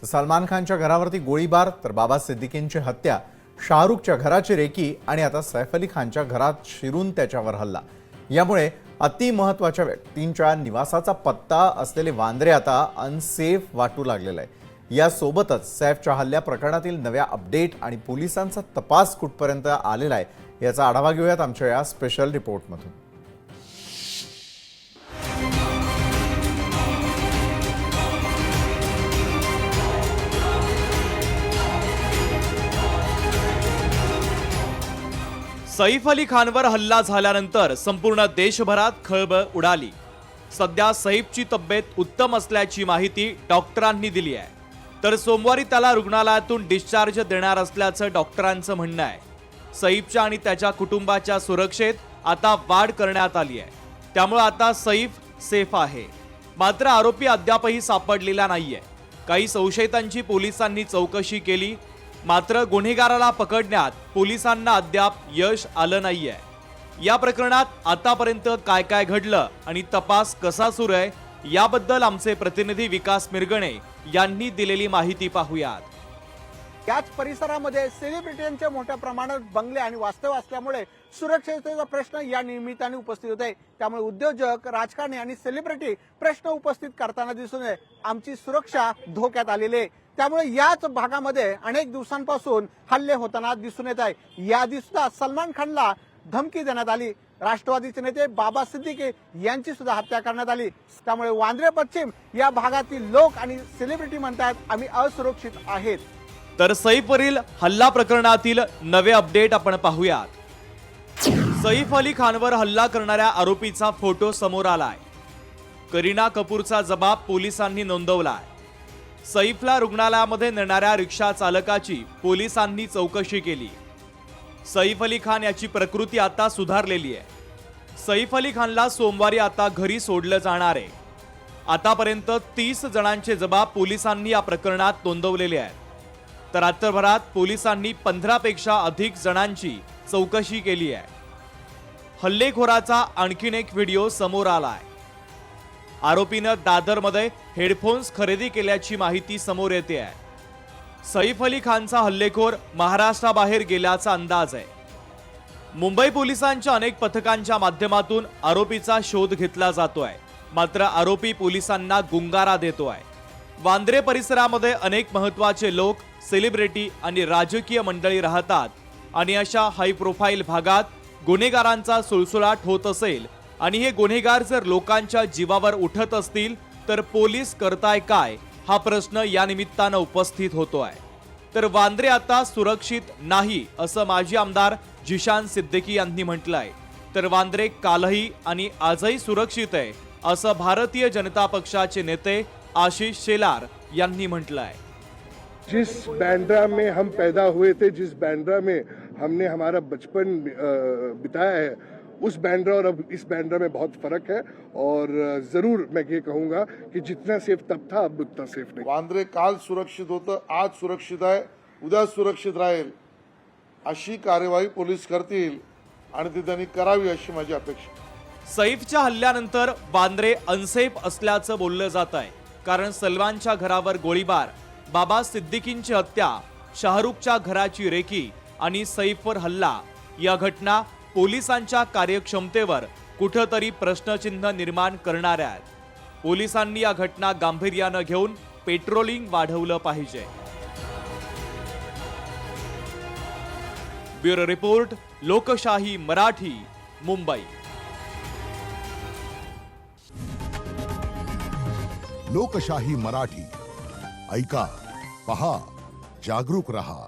सलमान खानच्या घरावरती गोळीबार, तर बाबा सिद्दीकींची हत्या, शाहरुखच्या घराची रेकी आणि आता सैफ अली खानच्या घरात शिरून त्याच्यावर हल्ला। यामुळे अति महत्त्वाच्या व्यक्तींच्या निवासाचा पत्ता असलेले वांद्रे आता अनसेफ वाटू लागलेले आहे। यासोबतच सैफच्या हल्ल्या प्रकरणातील नव्या अपडेट आणि पोलिसांचा तपास कुठपर्यंत आलेला आहे याचा आढावा घेऊयात आमच्या या स्पेशल रिपोर्टमधून। सैफ अली खानवर हल्ला झाल्यानंतर संपूर्ण देशभरात खळबळ उडाली। सध्या सैफची तब्येत उत्तम असल्याची माहिती डॉक्टरांनी दिली आहे, तर सोमवारी त्याला रुग्णालयातून डिस्चार्ज देणार असल्याचं डॉक्टरांचं म्हणणं आहे। सैफच्या आणि त्याच्या कुटुंबाच्या सुरक्षेत आता वाढ करण्यात आली आहे, त्यामुळे आता सैफ सेफ आहे। मात्र आरोपी अद्यापही सापडलेला नाहीये। काही संशयितांची पोलिसांनी चौकशी केली, मात्र गुन्हेगाराला पकडण्यात पोलिसांना अद्याप यश आलं नाहीये। या प्रकरणात आतापर्यंत काय काय घडलं आणि तपास कसा सुरू आहे याबद्दल आमचे प्रतिनिधी विकास मिरगणे यांनी दिलेली माहिती पाहूयात। याच परिसरामध्ये सेलिब्रिटींचे मोठ्या प्रमाणात बंगले आणि वास्तव्य असल्यामुळे सुरक्षेचा प्रश्न या निमित्ताने उपस्थित होते। त्यामुळे उद्योजक, राजकारणी आणि सेलिब्रिटी प्रश्न उपस्थित करताना दिसून येते। आमची सुरक्षा धोक्यात आलेली आहे, त्यामुळे याच भागामध्ये अनेक दिवसांपासून हल्ले होताना दिसून येत आहे। या दिवसात सलमान खानला धमकी देण्यात आली। राष्ट्रवादीचे नेते बाबा सिद्दीकी यांची सुद्धा हत्या करण्यात आली। त्यामुळे वांद्रे पश्चिम या भागातील लोक आणि सेलिब्रिटी म्हणतात आम्ही असुरक्षित आहेत। तर सैफवरील हल्ला प्रकरणातील नवे अपडेट आपण पाहूयात। सैफ अली खानवर हल्ला करणाऱ्या आरोपीचा फोटो समोर आलाय। करीना कपूरचा जबाब पोलिसांनी नोंदवलाय। सैफला रुग्णालयामध्ये नेणाऱ्या रिक्षा चालकाची पोलिसांनी चौकशी केली। सैफ अली खान याची प्रकृती आता सुधारलेली आहे। सैफ अली खानला सोमवारी आता घरी सोडलं जाणार आहे। आतापर्यंत 30 जणांचे जबाब पोलिसांनी या प्रकरणात नोंदवलेले आहेत, तर रात्रभरात पोलिसांनी 15 पेक्षा अधिक जणांची चौकशी केली आहे। हल्लेखोराचा आणखीन एक व्हिडिओ समोर आलाय। आरोपीनं दादरमध्ये हेडफोन्स खरेदी केल्याची माहिती समोर येते आहे। सैफ अली खानचा हल्लेखोर महाराष्ट्राबाहेर गेल्याचा अंदाज आहे। मुंबई पोलिसांच्या अनेक पथकांच्या माध्यमातून आरोपीचा शोध घेतला जातोय, मात्र आरोपी पोलिसांना गुंगारा देतोय। वांद्रे परिसरामध्ये अनेक महत्त्वाचे लोक, सेलिब्रिटी आणि राजकीय मंडळी राहतात आणि अशा हाय प्रोफाईल भागात गुन्हेगारांचा सुळसुळाट होत असेल आणि हे गुन्हेगार जर लोकांच्या जीवावर उठत असतील तर पोलीस करताय काय हा प्रश्न या निमित्तानं उपस्थित होतोय। तर वांद्रे आता सुरक्षित नाही असं माजी आमदार जिशान सिद्दीकी यांनी म्हटलंय, तर वांद्रे कालही आणि आजही सुरक्षित आहे असं भारतीय जनता पक्षाचे नेते आशीष शेलार यांनी म्हटलंय। जिस बांद्रा में हम पैदा हुए थे, जिस बांद्रा में हमने हमारा बचपन बिताया है, उस बांद्रा और अब इस बांद्रा में बहुत फर्क है। और जरूर मैं ये कहूँगा कि जितना सेफ तब था अब उतना सेफ नहीं। वांद्रे काल सुरक्षित होतं, आज सुरक्षित आहे, उद्या सुरक्षित राहील अशी कार्यवाही पोलीस करतील आणि ती त्यांनी करावी अशी माझी अपेक्षा। सैफच्या हल्ल्यानंतर वांद्रे अनसेफ असल्याचं बोललं जात आहे, कारण सलमानच्या घरावर गोळीबार, बाबा सिद्दीकींची हत्या, शाहरुखच्या घराची रेकी आणि सैफवर हल्ला या घटना पोलिसांच्या कार्यक्षमतेवर कुठेतरी प्रश्नचिन्ह निर्माण करणाऱ्या आहेत। पोलिसांनी या घटना गांभीर्यानं घेऊन पेट्रोलिंग वाढवलं पाहिजे। ब्युरो रिपोर्ट, लोकशाही मराठी, मुंबई। लोकशाही मराठी ऐका, पहा, जागरूक रहा।